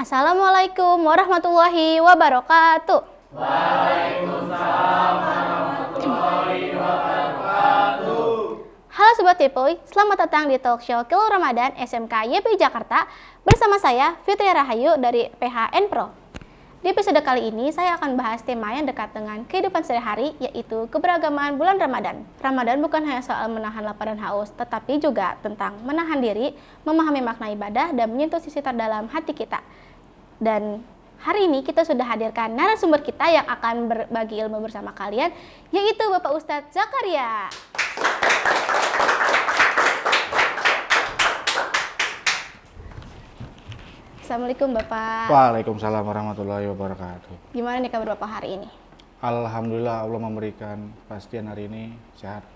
Assalamualaikum warahmatullahi wabarakatuh. Halo Sobat Tipoy, selamat datang di talk show Kilo Ramadan SMK YP Jakarta bersama saya Fitri Rahayu dari PHN Pro. Di episode kali ini saya akan bahas tema yang dekat dengan kehidupan sehari-hari, yaitu keberagaman bulan Ramadan. Ramadan bukan hanya soal menahan lapar dan haus, tetapi juga tentang menahan diri, memahami makna ibadah, dan menyentuh sisi terdalam hati kita. Dan hari ini kita sudah hadirkan narasumber kita yang akan berbagi ilmu bersama kalian, yaitu Bapak Ustadz Zakaria. Assalamualaikum Bapak. Waalaikumsalam warahmatullahi wabarakatuh. Gimana nih kabar Bapak hari ini? Alhamdulillah Allah memberikan kepastian hari ini sehat.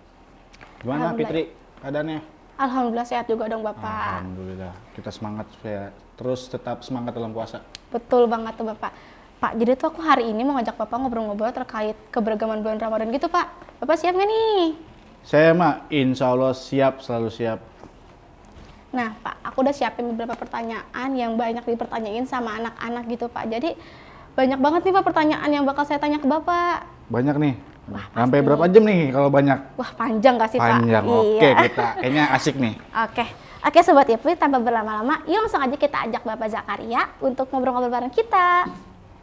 Gimana Fitri keadaannya? Alhamdulillah sehat juga dong Bapak. Alhamdulillah, kita semangat ya, terus tetap semangat dalam puasa. Betul banget tuh Bapak. Pak, jadi tuh aku hari ini mau ngajak Bapak ngobrol-ngobrol terkait keberagaman bulan Ramadan gitu Pak. Bapak siap nggak nih? Saya mah insya Allah siap, selalu siap. Nah Pak, aku udah siapin beberapa pertanyaan yang banyak dipertanyain sama anak-anak gitu Pak. Jadi banyak banget nih Pak pertanyaan yang bakal saya tanya ke Bapak. Banyak nih? Wah, sampai berapa jam nih kalau banyak? Wah panjang gak sih Pak? Panjang, oke Iya. kita kayaknya asik nih. Oke Sobat Ipwi, tanpa berlama-lama, yuk langsung aja kita ajak Bapak Zakaria untuk ngobrol-ngobrol bareng kita.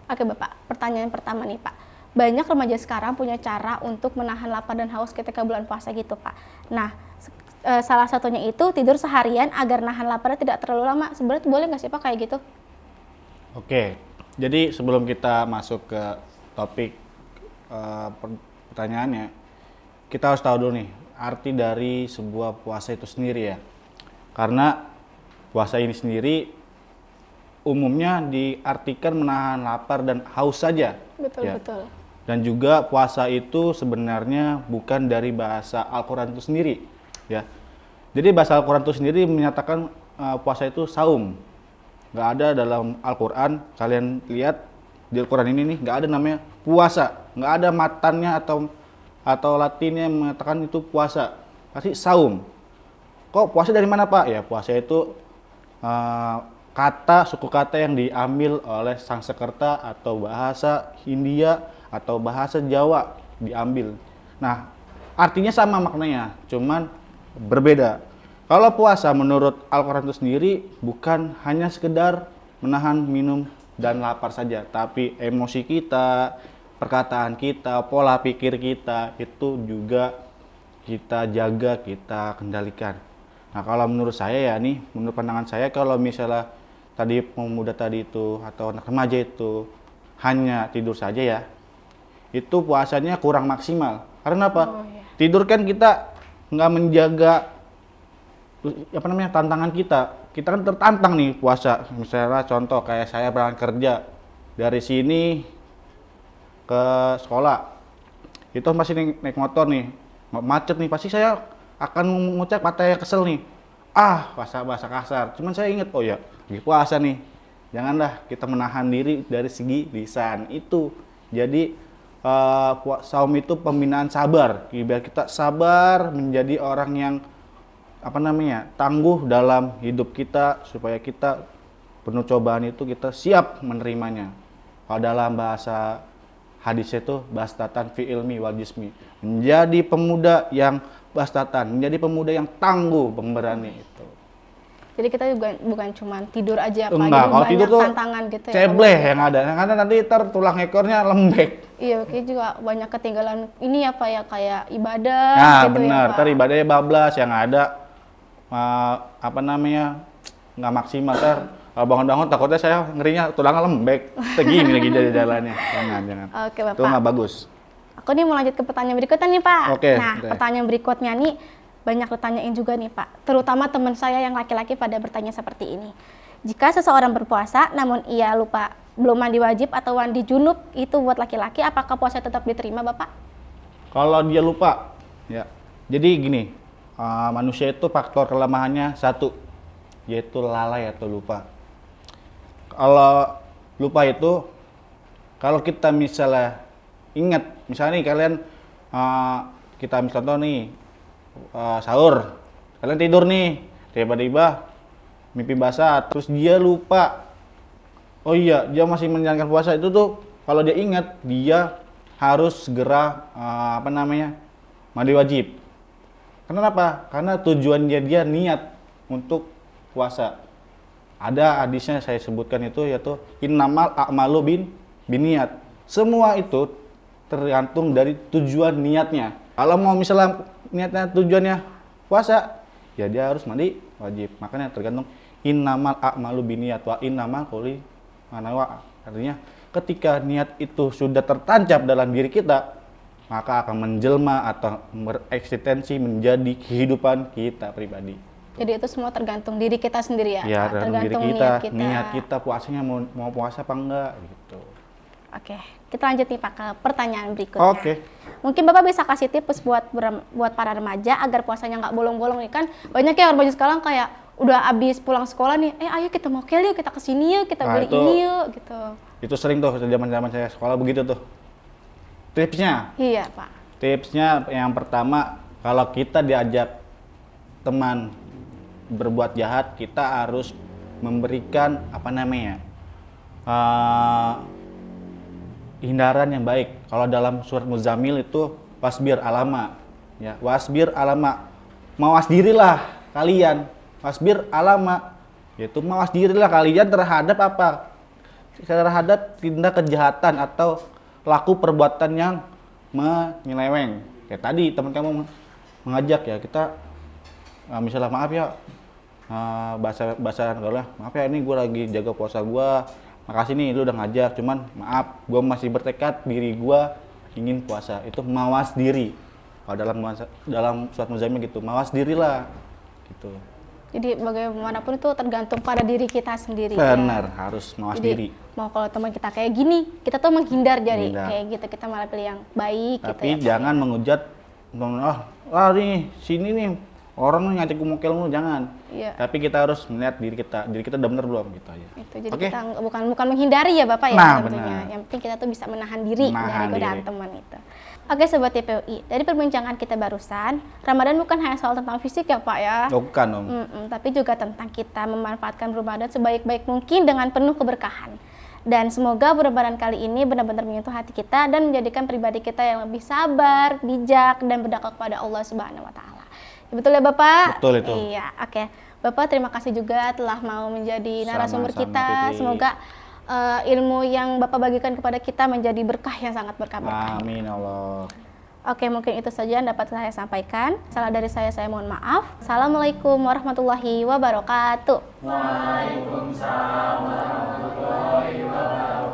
Oke Bapak, pertanyaan pertama nih Pak. Banyak remaja sekarang punya cara untuk menahan lapar dan haus ketika bulan puasa gitu Pak. Nah, salah satunya itu tidur seharian agar nahan lapar tidak terlalu lama. Sebenarnya boleh nggak sih Pak kayak gitu? Oke, jadi sebelum kita masuk ke topik pertanyaannya, kita harus tahu dulu nih arti dari sebuah puasa itu sendiri ya. Karena puasa ini sendiri umumnya diartikan menahan lapar dan haus saja. Betul, ya. betul. Dan juga puasa itu sebenarnya bukan dari bahasa Al-Quran itu sendiri. Ya, jadi bahasa Al-Quran itu sendiri menyatakan puasa itu saum. Nggak ada dalam Al-Quran, kalian lihat di Al-Quran ini nih, nggak ada namanya puasa. Nggak ada matannya atau latinnya yang mengatakan itu puasa. Pasti saum. Kok puasa dari mana Pak? Ya puasa itu suku kata yang diambil oleh Sanskerta atau bahasa Hindia atau bahasa Jawa diambil. Nah, artinya sama maknanya, cuman berbeda. Kalau puasa menurut Al-Quran itu sendiri bukan hanya sekedar menahan minum dan lapar saja, tapi emosi kita, perkataan kita, pola pikir kita itu juga kita jaga, kita kendalikan. Nah, kalau menurut saya ya nih, menurut pandangan saya, kalau misalnya tadi pemuda tadi itu atau anak remaja itu hanya tidur saja ya, itu puasanya kurang maksimal. Karena apa? Oh, iya. Tidur kan kita nggak menjaga tantangan kita kan tertantang nih puasa. Misalnya contoh kayak saya berangkat kerja dari sini ke sekolah, itu masih naik motor nih, macet nih, pasti saya akan mengucap kata yang kesel nih, bahasa kasar. Cuman saya ingat, oh ya lagi puasa nih, janganlah kita menahan diri dari segi lisan itu. Jadi saum itu pembinaan sabar, biar kita sabar menjadi orang yang tangguh dalam hidup kita, supaya kita penuh cobaan itu kita siap menerimanya. Kalau dalam bahasa hadis itu bastatan fi ilmi wal jismi, menjadi pemuda yang bastatan, menjadi pemuda yang tangguh, pemberani itu. Jadi kita juga bukan cuma tidur aja Pak, Enggak, jadi kalau banyak tidur tuh tantangan gitu ya. cebleh yang ada nanti tulang ekornya lembek. Iya, kayak juga banyak ketinggalan ini ya Pak ya, kayak ibadah Nah gitu benar, ya Pak. ntar ibadahnya bablas, yang ada nggak maksimal. Ntar bangun-bangun takutnya saya ngerinya tulangnya lembek, segini lagi dari jalannya. Jangan. Oke Bapak. Itu nggak bagus. Aku nih mau lanjut ke pertanyaan berikutnya nih Pak. Oke, Nah, oke. pertanyaan berikutnya nih banyak ditanyain juga nih Pak. Terutama teman saya yang laki-laki pada bertanya seperti ini. Jika seseorang berpuasa namun ia lupa belum mandi wajib atau mandi junub, itu buat laki-laki, apakah puasa tetap diterima Bapak? Kalau dia lupa, ya. Jadi gini, manusia itu faktor kelemahannya satu, yaitu lalai atau lupa. Kalau lupa itu, kalau kita misalnya ingat, misalnya nih kalian kita contoh nih sahur, kalian tidur nih, tiba-tiba mimpi basah, terus dia lupa Oh iya, dia masih menjalankan puasa itu tuh kalau dia ingat dia harus segera mandi wajib. Kenapa? Karena tujuan dia niat untuk puasa. Ada hadisnya saya sebutkan itu yaitu innamal a'malu biniat. Semua itu tergantung dari tujuan niatnya. Kalau mau misalnya niatnya tujuannya puasa, ya dia harus mandi wajib. Makanya tergantung innamal a'malu biniat wa innamal quli manawa. Artinya ketika niat itu sudah tertancap dalam diri kita, maka akan menjelma atau bereksistensi menjadi kehidupan kita pribadi. Jadi itu semua tergantung diri kita sendiri ya? Ya, Kak? tergantung diri Tergantung kita, niat kita puasanya mau puasa apa enggak gitu. Oke, kita lanjut nih Pak ke pertanyaan berikutnya. Oke. Mungkin Bapak bisa kasih tips buat para remaja agar puasanya nggak bolong-bolong nih kan banyak ya remaja sekarang kayak udah abis pulang sekolah nih, ayo kita mokel yuk, kita kesini yuk, kita beli ini yuk gitu. Itu sering tuh zaman saya sekolah begitu tuh. Tipsnya? Iya Pak. Tipsnya yang pertama, kalau kita diajak teman berbuat jahat, kita harus memberikan hindaran yang baik. Kalau dalam surat Muzammil itu wasbir alama, ya wasbir alama, mawas dirilah kalian, wasbir alama, yaitu mawas dirilah kalian terhadap apa? Terhadap tindak kejahatan atau laku perbuatan yang menyeleweng. Kayak tadi teman kamu mengajak ya kita, misalnya maaf ya, bahasa gaulnya, maaf ya ini gue lagi jaga puasa gue, makasih nih lu udah ngajak, cuman maaf gue masih bertekad diri gue ingin puasa. Itu mawas diri. Kalau dalam surat Muzammil gitu, mawas dirilah gitu. Jadi bagaimanapun itu tergantung pada diri kita sendiri. Benar, ya. harus mawas Jadi, diri. mau kalau teman kita kayak gini, kita tuh menghindar dari Menghindar. kayak gitu, kita malah pilih yang baik Tapi gitu ya. Pak. jangan menghujat, nih sini nih orang ngajak mokel lu, jangan. Iya. Tapi kita harus melihat diri kita udah bener belum gitu aja. Itu jadi Oke? kita bukan menghindari ya Bapak ya Nah, tentunya. benar. Yang penting kita tuh bisa menahan diri dari Menahan godaan diri. teman itu. Oke Sobat TPUI, dari perbincangan kita barusan, Ramadan bukan hanya soal tentang fisik ya Pak ya. Bukan om. Tapi juga tentang kita memanfaatkan Ramadan sebaik-baik mungkin dengan penuh keberkahan. Dan semoga Ramadan kali ini benar-benar menyentuh hati kita dan menjadikan pribadi kita yang lebih sabar, bijak, dan bertakwa kepada Allah Subhanahu wa Ta'ala. Betul ya Bapak? Betul itu. Iya, oke. Bapak terima kasih juga telah mau menjadi narasumber Sama-sama, kita. Fitri. Semoga ilmu yang Bapak bagikan kepada kita menjadi berkah yang sangat berkah. Amin Allah. Oke, mungkin itu saja yang dapat saya sampaikan. Salah dari saya mohon maaf. Assalamualaikum warahmatullahi wabarakatuh. Waalaikumsalam warahmatullahi wabarakatuh.